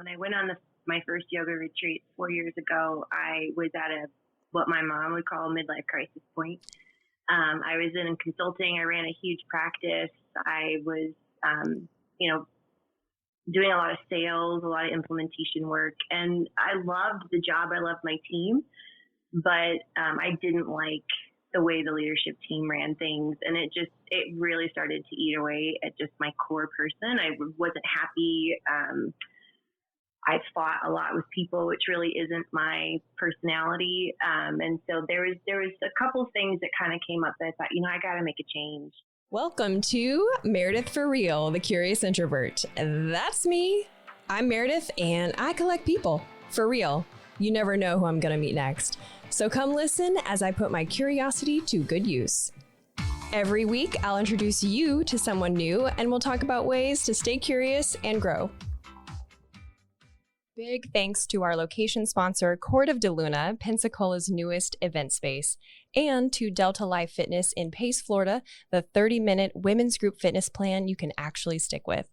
when I went on my first yoga retreat 4 years ago, I was at what my mom would call a midlife crisis point. I was in consulting. I ran a huge practice. I was, doing a lot of sales, a lot of implementation work, and I loved the job. I loved my team, but I didn't like the way the leadership team ran things, and it really started to eat away at just my core person. I wasn't happy. I fought a lot with people, which really isn't my personality. And so there was a couple things that kind of came up that I thought, I got to make a change. Welcome to Meredith for Real, the Curious Introvert. That's me. I'm Meredith, and I collect people. For real. You never know who I'm going to meet next. So come listen as I put my curiosity to good use. Every week, I'll introduce you to someone new, and we'll talk about ways to stay curious and grow. Big thanks to our location sponsor, Court of DeLuna, Pensacola's newest event space, and to Delta Life Fitness in Pace, Florida, the 30-minute women's group fitness plan you can actually stick with.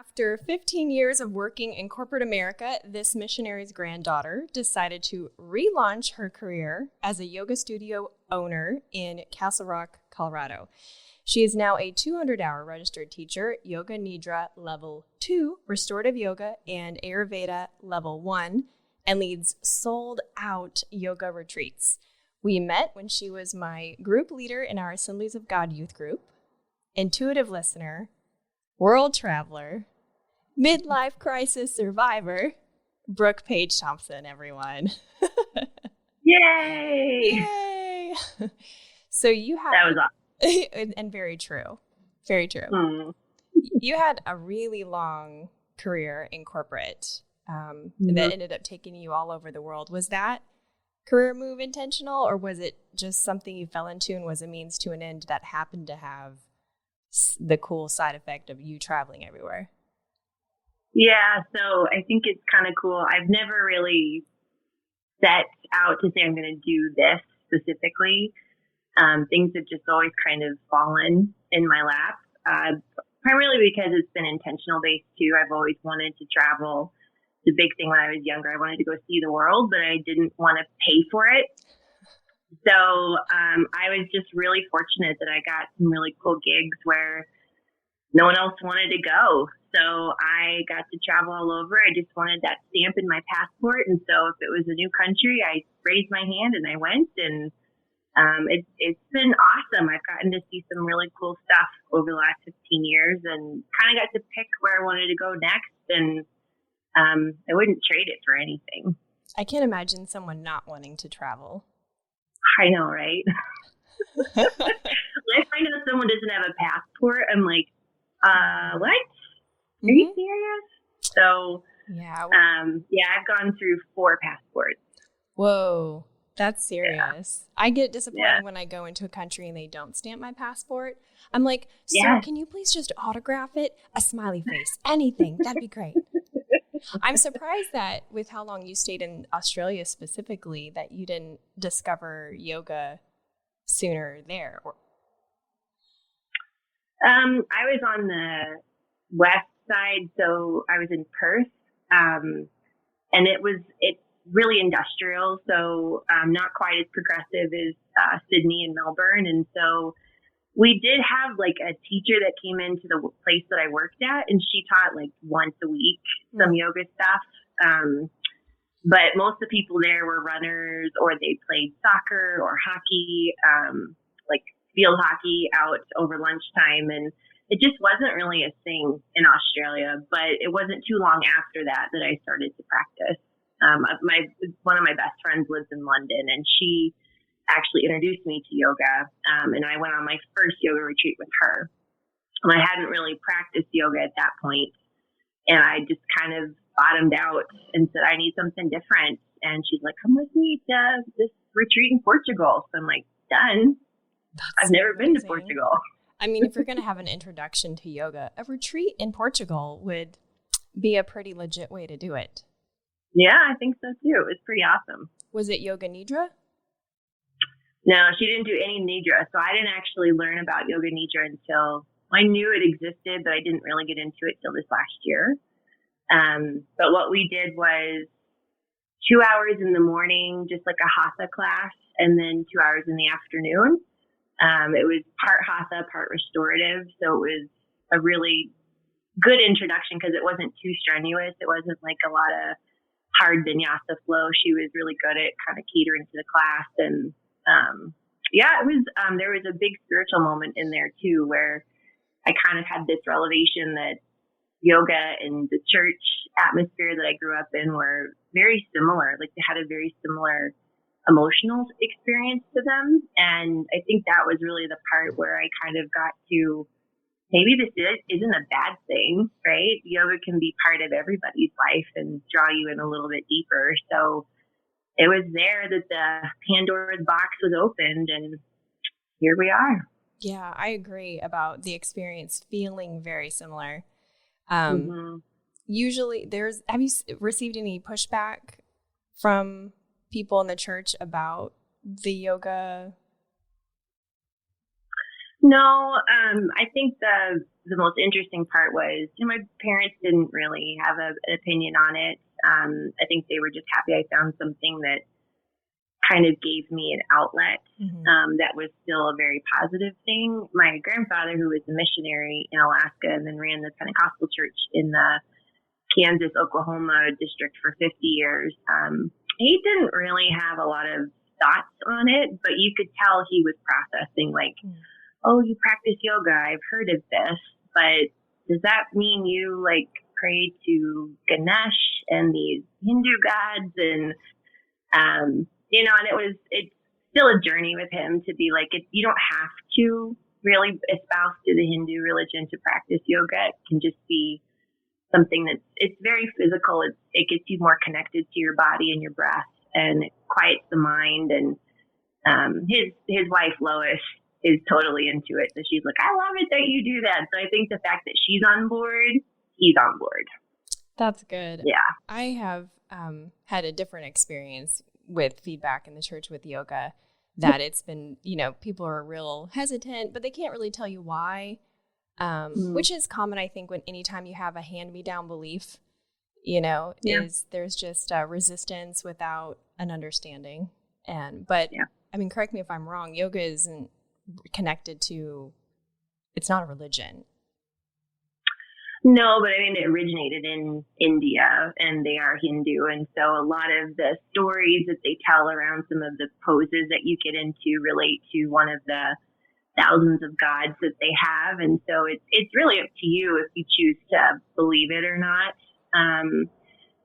After 15 years of working in corporate America, this missionary's granddaughter decided to relaunch her career as a yoga studio owner in Castle Rock, Colorado. She is now a 200-hour registered teacher, Yoga Nidra Level 2, Restorative Yoga, and Ayurveda Level 1, and leads sold-out yoga retreats. We met when she was my group leader in our Assemblies of God youth group, intuitive listener, world traveler, midlife crisis survivor, Brooke Page-Thompson, everyone. Yay! Yay! So you have... That was awesome. And very true. Very true. You had a really long career in corporate that ended up taking you all over the world. Was that career move intentional, or was it just something you fell into and was a means to an end that happened to have the cool side effect of you traveling everywhere? Yeah, so I think it's kind of cool. I've never really set out to say I'm going to do this specifically. Things have just always kind of fallen in my lap, primarily because it's been intentional based too. I've always wanted to travel. The big thing when I was younger, I wanted to go see the world, but I didn't want to pay for it. So I was just really fortunate that I got some really cool gigs where no one else wanted to go. So I got to travel all over. I just wanted that stamp in my passport. And so if it was a new country, I raised my hand and I went, and it's been awesome. I've gotten to see some really cool stuff over the last 15 years and kind of got to pick where I wanted to go next. And I wouldn't trade it for anything. I can't imagine someone not wanting to travel. I know, right? When I find out someone doesn't have a passport, I'm like, what? Are you serious? So, yeah, I've gone through 4 passports. Whoa. That's serious. Yeah. I get disappointed when I go into a country and they don't stamp my passport. I'm like, sir, can you please just autograph it? A smiley face, anything. That'd be great. I'm surprised that with how long you stayed in Australia specifically, that you didn't discover yoga sooner there. I was on the west side, so I was in Perth, and it's really industrial, so not quite as progressive as Sydney and Melbourne. And so we did have like a teacher that came into the place that I worked at, and she taught like once a week some yoga stuff. But most of the people there were runners, or they played soccer or hockey, like field hockey out over lunchtime. And it just wasn't really a thing in Australia, but it wasn't too long after that I started to practice. One of my best friends lives in London, and she actually introduced me to yoga. And I went on my first yoga retreat with her. And I hadn't really practiced yoga at that point. And I just kind of bottomed out and said, I need something different. And she's like, come with me to this retreat in Portugal. So I'm like, done. I've never been to Portugal. I mean, if you're going to have an introduction to yoga, a retreat in Portugal would be a pretty legit way to do it. Yeah, I think so too. It's pretty awesome. Was it Yoga Nidra? No, she didn't do any Nidra. So I didn't actually learn about Yoga Nidra until I knew it existed, but I didn't really get into it till this last year. But what we did was 2 hours in the morning, just like a hatha class, and then 2 hours in the afternoon. It was part hatha, part restorative. So it was a really good introduction because it wasn't too strenuous. It wasn't like a lot of hard vinyasa flow. She was really good at kind of catering to the class. And it was, there was a big spiritual moment in there too, where I kind of had this revelation that yoga and the church atmosphere that I grew up in were very similar. Like they had a very similar emotional experience to them. And I think that was really the part where I kind of got to, maybe this isn't a bad thing, right? Yoga can be part of everybody's life and draw you in a little bit deeper. So it was there that the Pandora's box was opened, and here we are. Yeah, I agree about the experience feeling very similar. Usually have you received any pushback from people in the church about the yoga? No, I think the most interesting part was, my parents didn't really have an opinion on it. I think they were just happy I found something that kind of gave me an outlet that was still a very positive thing. My grandfather, who was a missionary in Alaska and then ran the Pentecostal church in the Kansas-Oklahoma district for 50 years, he didn't really have a lot of thoughts on it, but you could tell he was processing like, oh, you practice yoga. I've heard of this, but does that mean you like pray to Ganesh and these Hindu gods? And, and it's still a journey with him to be like, you don't have to really espouse to the Hindu religion to practice yoga. It can just be something it's very physical. It gets you more connected to your body and your breath, and it quiets the mind. And his wife, Lois, is totally into it. So she's like, I love it that you do that. So I think the fact that she's on board, he's on board. That's good. Yeah. I have had a different experience with feedback in the church with yoga, that it's been, people are real hesitant, but they can't really tell you why, which is common, I think, anytime you have a hand-me-down belief, is there's just resistance without an understanding. Correct me if I'm wrong, yoga isn't connected to, it's not a religion. No, but it originated in India, and they are Hindu. And so a lot of the stories that they tell around some of the poses that you get into relate to one of the thousands of gods that they have. And so it's really up to you if you choose to believe it or not.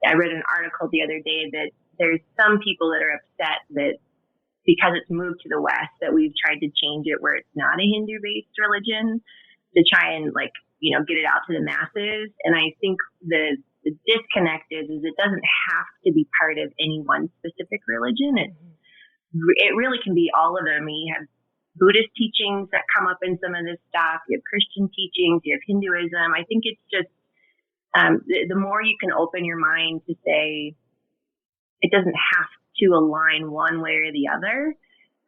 I read an article the other day that there's some people that are upset that because it's moved to the West, that we've tried to change it where it's not a Hindu-based religion to try and get it out to the masses. And I think the disconnect is it doesn't have to be part of any one specific religion. It really can be all of them. You have Buddhist teachings that come up in some of this stuff. You have Christian teachings. You have Hinduism. I think it's just the more you can open your mind to say it doesn't have to align one way or the other.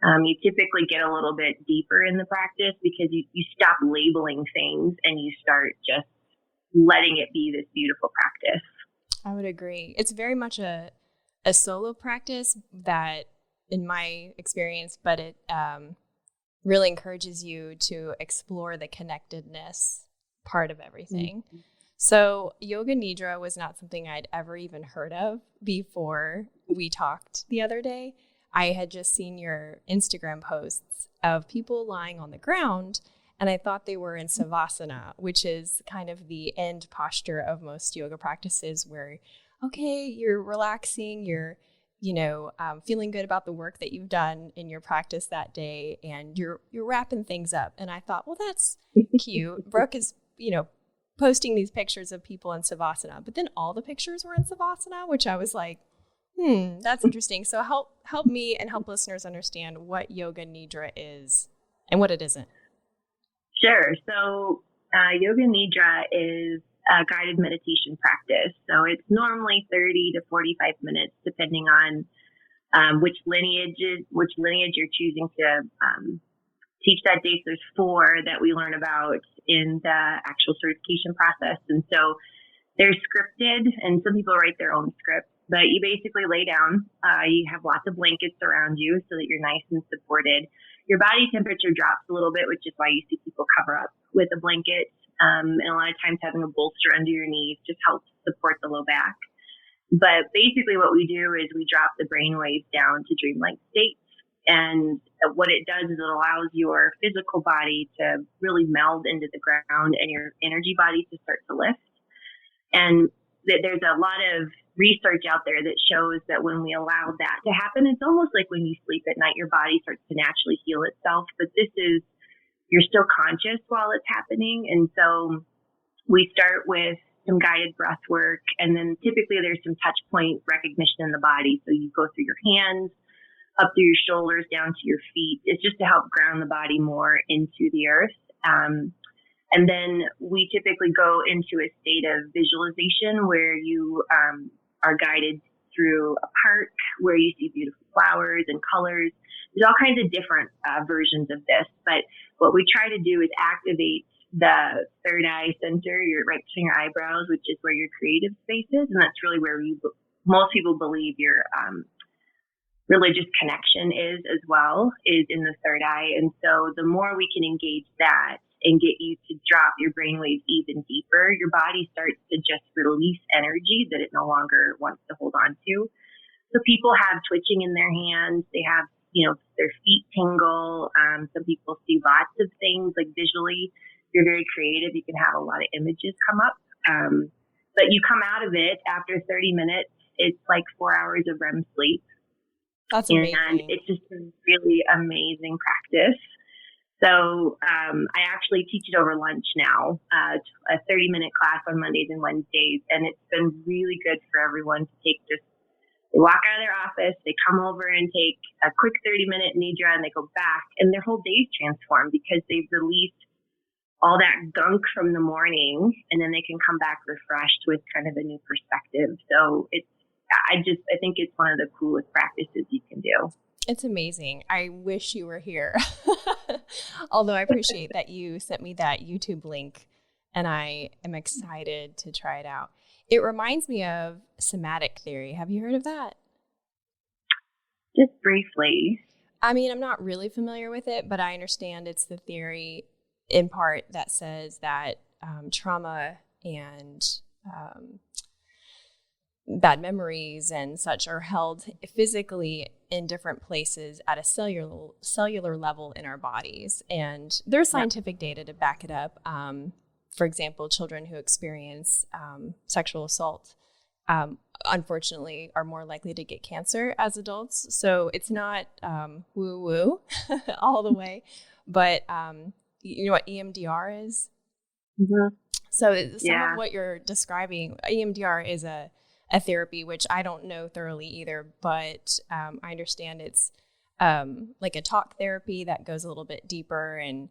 You typically get a little bit deeper in the practice because you stop labeling things and you start just letting it be this beautiful practice. I would agree. It's very much a solo practice that, in my experience, but it really encourages you to explore the connectedness part of everything. Mm-hmm. So Yoga Nidra was not something I'd ever even heard of before we talked the other day. I had just seen your Instagram posts of people lying on the ground, and I thought they were in Savasana, which is kind of the end posture of most yoga practices where, okay, you're relaxing, you're, feeling good about the work that you've done in your practice that day, and you're wrapping things up. And I thought, well, that's cute. Brooke is, posting these pictures of people in Savasana, but then all the pictures were in Savasana, which I was like, that's interesting. So help me and help listeners understand what Yoga Nidra is and what it isn't. Sure. So Yoga Nidra is a guided meditation practice. So it's normally 30 to 45 minutes, depending on which lineage you're choosing to teach that day. So there's 4 that we learn about in the actual certification process. And so They're scripted, and some people write their own scripts, but you basically lay down. You have lots of blankets around you so that you're nice and supported. Your body temperature drops a little bit, which is why you see people cover up with a blanket. And a lot of times having a bolster under your knees just helps support the low back. But basically what we do is we drop the brain waves down to dreamlike states. And what it does is it allows your physical body to really meld into the ground and your energy body to start to lift. And there's a lot of research out there that shows that when we allow that to happen, it's almost like when you sleep at night, your body starts to naturally heal itself. But this is, you're still conscious while it's happening. And so we start with some guided breath work. And then typically there's some touch point recognition in the body. So you go through your hands, up through your shoulders, down to your feet. It's just to help ground the body more into the earth. And then we typically go into a state of visualization where you are guided through a park where you see beautiful flowers and colors. There's all kinds of different versions of this, but what we try to do is activate the third eye center, right between your eyebrows, which is where your creative space is, and that's really where most people believe your religious connection is as well, is in the third eye. And so the more we can engage that and get you to drop your brainwaves even deeper, your body starts to just release energy that it no longer wants to hold on to. So people have twitching in their hands. They have, their feet tingle. Some people see lots of things, like visually. If you're very creative, you can have a lot of images come up. But you come out of it after 30 minutes. It's like 4 hours of REM sleep. That's amazing. And it's just a really amazing practice. So I actually teach it over lunch now, a 30-minute class on Mondays and Wednesdays, and it's been really good for everyone to take just, they walk out of their office, they come over and take a quick 30-minute Nidra, and they go back, and their whole day's transformed because they've released all that gunk from the morning, and then they can come back refreshed with kind of a new perspective. So I think it's one of the coolest practices you can do. It's amazing. I wish you were here. Although I appreciate that you sent me that YouTube link, and I am excited to try it out. It reminds me of somatic theory. Have you heard of that? Just briefly. I mean, I'm not really familiar with it, but I understand it's the theory in part that says that trauma and bad memories and such are held physically in different places at a cellular level in our bodies. And there's scientific data to back it up. For example, children who experience sexual assault, unfortunately, are more likely to get cancer as adults. So it's not woo-woo all the way. But you know what EMDR is? Mm-hmm. So some of what you're describing, EMDR is a therapy, which I don't know thoroughly either, but I understand it's like a talk therapy that goes a little bit deeper and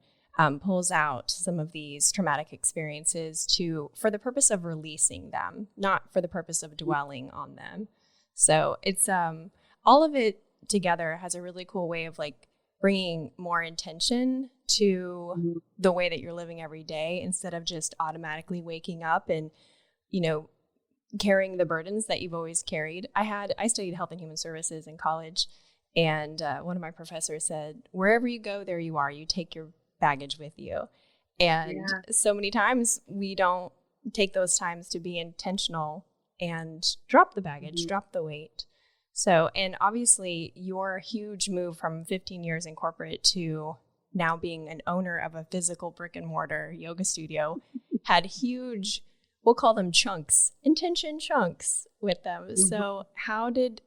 pulls out some of these traumatic experiences for the purpose of releasing them, not for the purpose of dwelling on them. So it's all of it together has a really cool way of like bringing more intention to the way that you're living every day instead of just automatically waking up and, carrying the burdens that you've always carried. I studied health and human services in college, and one of my professors said, wherever you go, there you are. You take your baggage with you. And so many times we don't take those times to be intentional and drop the baggage, drop the weight. So, and obviously your huge move from 15 years in corporate to now being an owner of a physical brick and mortar yoga studio had huge, we'll call them chunks, intention chunks with them. So how did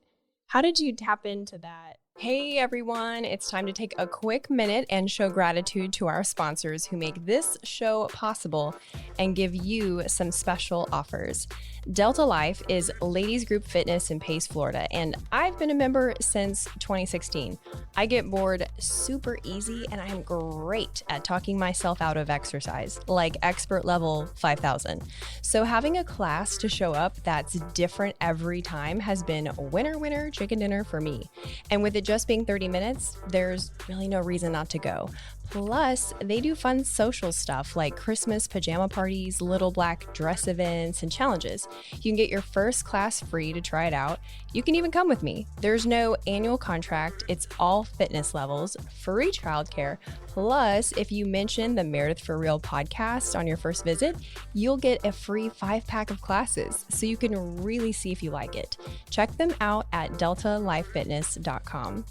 you tap into that? Hey everyone, it's time to take a quick minute and show gratitude to our sponsors who make this show possible and give you some special offers. Delta Life is ladies group fitness in Pace, Florida, and I've been a member since 2016. I get bored super easy, and I'm great at talking myself out of exercise, like expert level 5,000. So having a class to show up that's different every time has been winner, chicken dinner for me. And with it just being 30 minutes, there's really no reason not to go. Plus, they do fun social stuff like Christmas pajama parties, little black dress events, and challenges. You can get your first class free to try it out. You can even come with me. There's no annual contract. It's all fitness levels, free childcare. Plus, if you mention the Meredith for Real podcast on your first visit, you'll get a free 5-pack of classes, so you can really see if you like it. Check them out at deltalifefitness.com.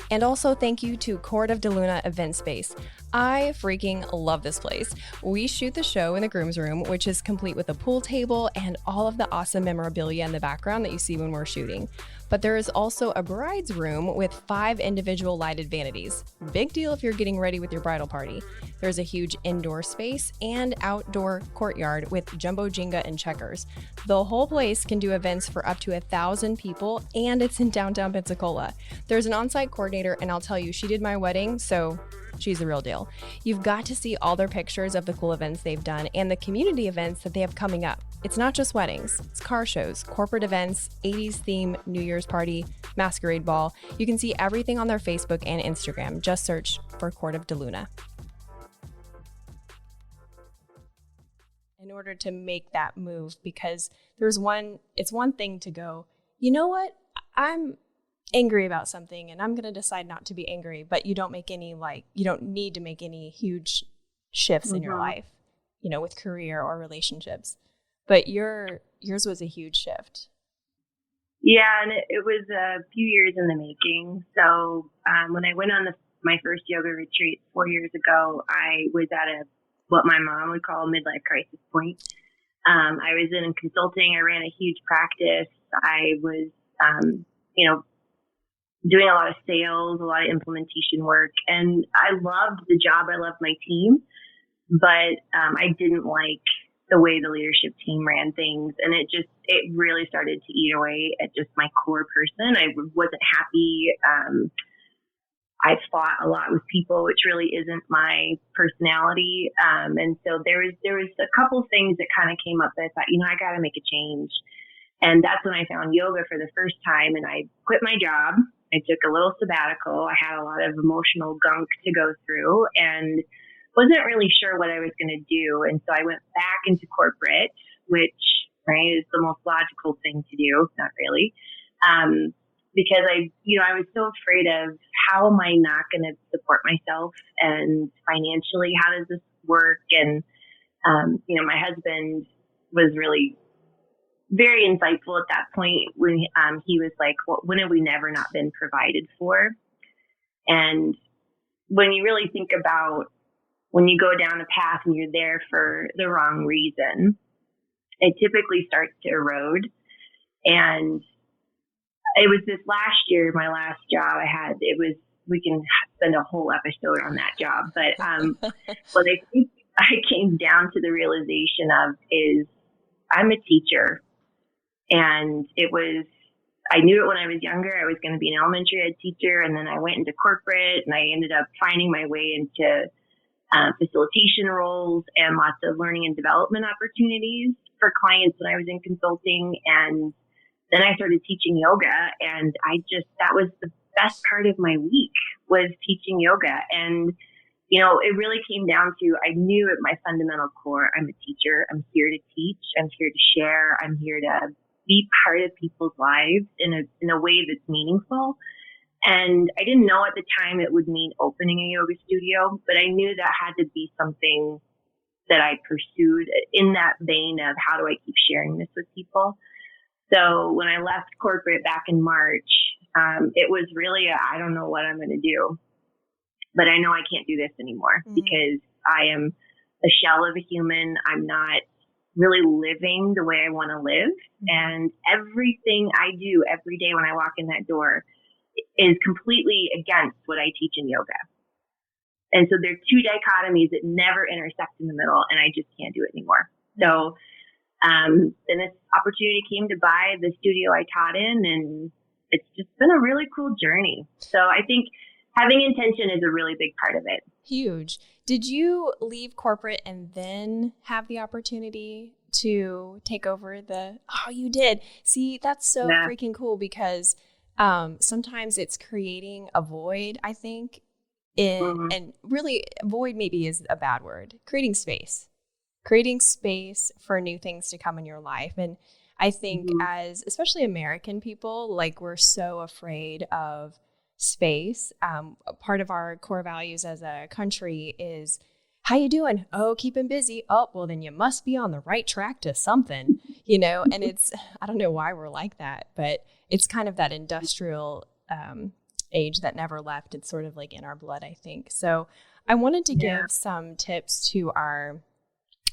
And also thank you to Court of DeLuna Event Space. I freaking love this place. We shoot the show in the groom's room, which is complete with a pool table and all of the awesome memorabilia in the background that you see when we're shooting. But there is also a bride's room with 5 individual lighted vanities. Big deal if you're getting ready with your bridal party. There's a huge indoor space and outdoor courtyard with jumbo Jenga and checkers. The whole place can do events for up to 1,000 people, and it's in downtown Pensacola. There's an on-site coordinator, and I'll tell you, she did my wedding, so she's the real deal. You've got to see all their pictures of the cool events they've done and the community events that they have coming up. It's not just weddings, it's car shows, corporate events, 80s theme, New Year's party, masquerade ball. You can see everything on their Facebook and Instagram. Just search for Court of DeLuna. In order to make that move, because it's one thing to go, you know what, I'm angry about something and I'm going to decide not to be angry, but you don't need to make any huge shifts in your life, with career or relationships. But yours was a huge shift. Yeah, and it was a few years in the making. So when I went on my first yoga retreat 4 years ago, I was at what my mom would call a midlife crisis point. I was in consulting. I ran a huge practice. I was, doing a lot of sales, a lot of implementation work. And I loved the job. I loved my team. But I didn't like the way the leadership team ran things. And it really started to eat away at just my core person. I wasn't happy. I fought a lot with people, which really isn't my personality. And so there was a couple things that kind of came up that I thought, I got to make a change. And that's when I found yoga for the first time. And I quit my job. I took a little sabbatical. I had a lot of emotional gunk to go through and wasn't really sure what I was going to do. And so I went back into corporate, which, right, is the most logical thing to do. Not really. Because I was so afraid of how am I not going to support myself and financially, how does this work? And, my husband was really very insightful at that point when he was like, well, when have we never not been provided for? And when you really think about when you go down a path and you're there for the wrong reason, it typically starts to erode. And it was this last year, my last job I had, we can spend a whole episode on that job. But what I think I came down to the realization of is I'm a teacher. And I knew it when I was younger. I was going to be an elementary ed teacher. And then I went into corporate and I ended up finding my way into facilitation roles and lots of learning and development opportunities for clients when I was in consulting. And then I started teaching yoga, and that was the best part of my week was teaching yoga. And, it really came down to, I knew at my fundamental core, I'm a teacher. I'm here to teach. I'm here to share. I'm here to be part of people's lives in a way that's meaningful. And I didn't know at the time it would mean opening a yoga studio, but I knew that had to be something that I pursued in that vein of how do I keep sharing this with people. So when I left corporate back in March, it was really I don't know what I'm going to do, but I know I can't do this anymore because I am a shell of a human. I'm not really living the way I want to live. And everything I do every day when I walk in that door is completely against what I teach in yoga. And so there are two dichotomies that never intersect in the middle, and I just can't do it anymore. So then this opportunity came to buy the studio I taught in, and it's just been a really cool journey. So I think having intention is a really big part of it. Huge. Did you leave corporate and then have the opportunity to take over you did. See, that's so freaking cool because sometimes it's creating a void, I think, And really, avoid maybe is a bad word, creating space for new things to come in your life. And I think as especially American people, like we're so afraid of space. Part of our core values as a country is, how you doing? Oh, keeping busy. Oh, well, then you must be on the right track to something, and it's, I don't know why we're like that, but it's kind of that industrial age that never left. It's sort of like in our blood, I think. So I wanted to give some tips to our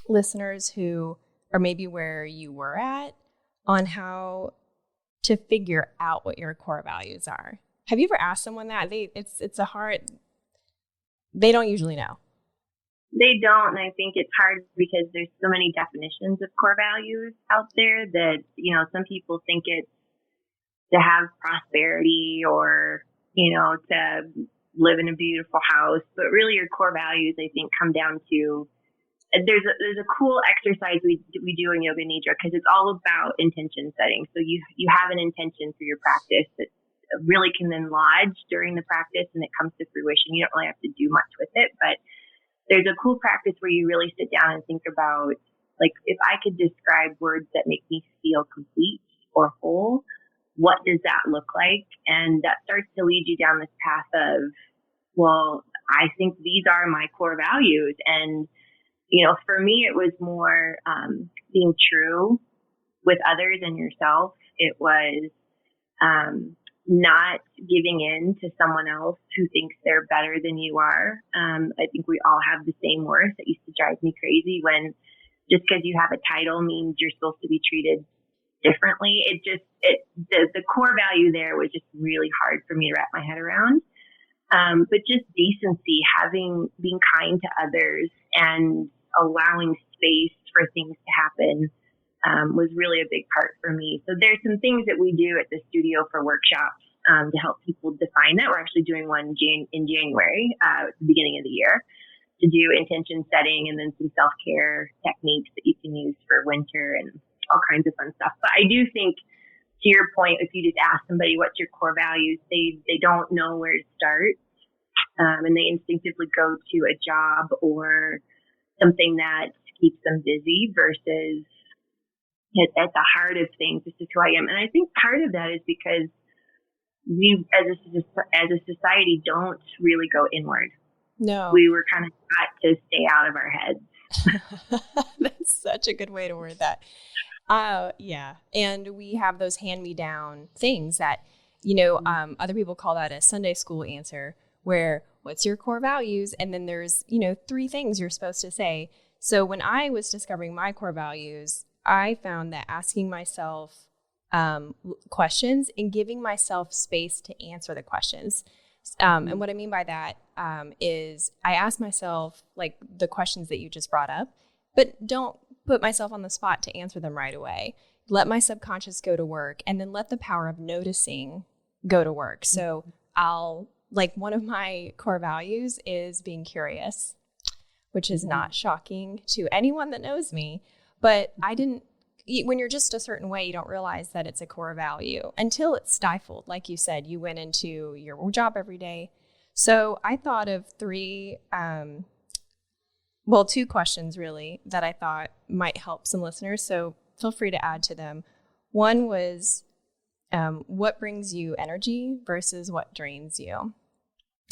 listeners who are maybe where you were at on how to figure out what your core values are. Have you ever asked someone that? They don't usually know. They don't, and I think it's hard because there's so many definitions of core values out there that, some people think it's to have prosperity or, to live in a beautiful house. But really your core values, I think, come down to, there's a cool exercise we do in Yoga Nidra because it's all about intention setting. So you have an intention for your practice that really can then lodge during the practice and it comes to fruition. You don't really have to do much with it, but there's a cool practice where you really sit down and think about, like, if I could describe words that make me feel complete or whole, what does that look like? And that starts to lead you down this path of, well, I think these are my core values. And, for me, it was more being true with others and yourself. It was not giving in to someone else who thinks they're better than you are. I think we all have the same worth. It used to drive me crazy when just because you have a title means you're supposed to be treated differently. The core value there was just really hard for me to wrap my head around. But just decency, being kind to others and allowing space for things to happen was really a big part for me. So there's some things that we do at the studio for workshops to help people define that. We're actually doing one in January, at the beginning of the year, to do intention setting and then some self-care techniques that you can use for winter and all kinds of fun stuff. But I do think, to your point, if you just ask somebody what's your core values, they don't know where to start. And they instinctively go to a job or something that keeps them busy versus at the heart of things, this is who I am. And I think part of that is because we, as a society, don't really go inward. No. We were kind of taught to stay out of our heads. That's such a good way to word that. Yeah. And we have those hand-me-down things that, other people call that a Sunday school answer, where what's your core values? And then there's, 3 things you're supposed to say. So when I was discovering my core values, I found that asking myself questions and giving myself space to answer the questions. And what I mean by that is I ask myself, like, the questions that you just brought up, but don't put myself on the spot to answer them right away. Let my subconscious go to work and then let the power of noticing go to work. So one of my core values is being curious, which is not shocking to anyone that knows me. But when you're just a certain way, you don't realize that it's a core value until it's stifled. Like you said, you went into your job every day. So I thought of 2 questions really that I thought might help some listeners. So feel free to add to them. One was, what brings you energy versus what drains you?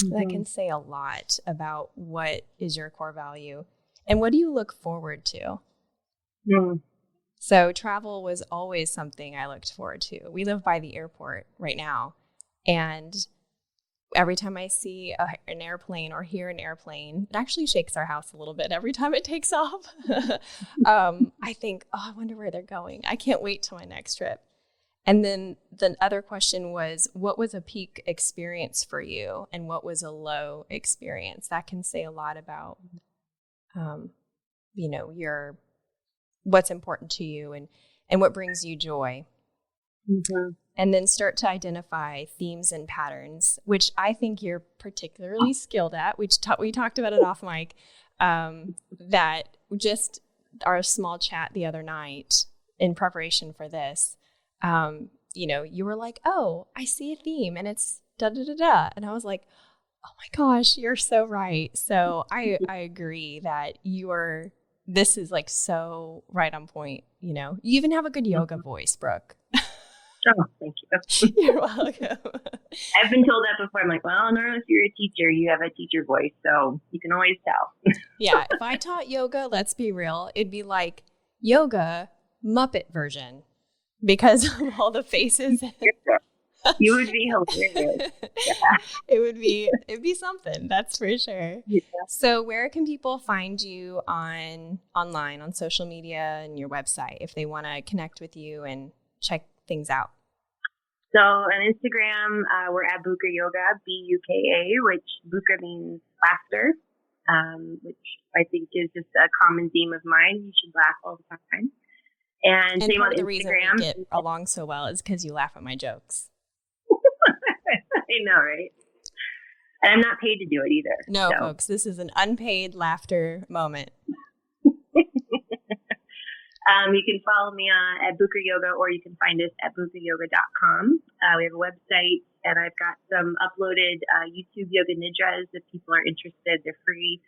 Mm-hmm. That can say a lot about what is your core value and what do you look forward to? Mm. So travel was always something I looked forward to. We live by the airport right now. And every time I see an airplane or hear an airplane, it actually shakes our house a little bit every time it takes off. I think, I wonder where they're going. I can't wait till my next trip. And then the other question was, what was a peak experience for you? And what was a low experience? That can say a lot about, what's important to you and what brings you joy. Mm-hmm. And then start to identify themes and patterns, which I think you're particularly skilled at. We talked about it off mic, that just our small chat the other night in preparation for this, you were like, oh, I see a theme and it's da-da-da-da. And I was like, Oh my gosh, you're so right. So I agree that this is like so right on point. You know, you even have a good yoga voice, Brooke. Oh, thank you. You're welcome. I've been told that before. I'm like, well, no, if you're a teacher, you have a teacher voice, so you can always tell. Yeah, if I taught yoga, let's be real, it'd be like yoga Muppet version because of all the faces. You would be hilarious. Yeah. It'd be something, that's for sure. Yeah. So where can people find you online, on social media and your website if they want to connect with you and check things out? So on Instagram, we're at Buka Yoga, Buka, which Buka means laughter, which I think is just a common theme of mine. You should laugh all the time. And same part on of the Instagram. reason we get along so well is because you laugh at my jokes. I know, right? And I'm not paid to do it either. No, folks, this is an unpaid laughter moment. You can follow me at Buka Yoga, or you can find us at bukayoga.com. We have a website, and I've got some uploaded YouTube Yoga Nidras. If people are interested, they're free.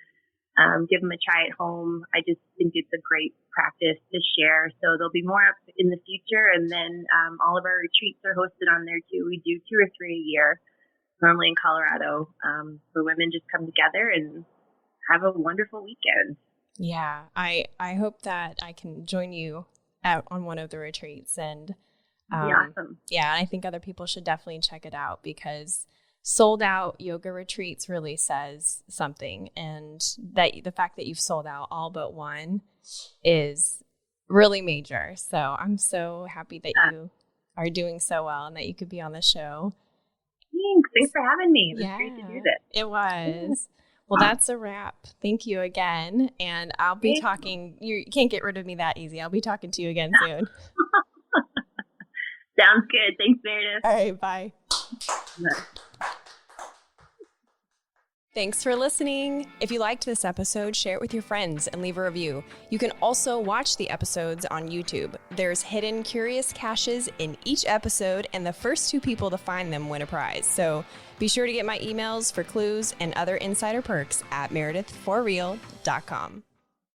Give them a try at home. I just think it's a great practice to share. So there'll be more up in the future. And then all of our retreats are hosted on there too. We do 2 or 3 a year, normally in Colorado, where women just come together and have a wonderful weekend. Yeah, I hope that I can join you out on one of the retreats. And awesome. Yeah, I think other people should definitely check it out because sold out yoga retreats really says something. And that the fact that you've sold out all but one is really major. So I'm so happy that you are doing so well and that you could be on the show. Thanks for having me. It was great to do this. It was. Well, that's a wrap. Thank you again. And I'll be talking. You can't get rid of me that easy. I'll be talking to you again soon. Sounds good. Thanks, Meredith. All right. Bye. Thanks for listening. If you liked this episode, share it with your friends and leave a review. You can also watch the episodes on YouTube. There's hidden curious caches in each episode, and the first 2 people to find them win a prize. So be sure to get my emails for clues and other insider perks at meredithforreal.com.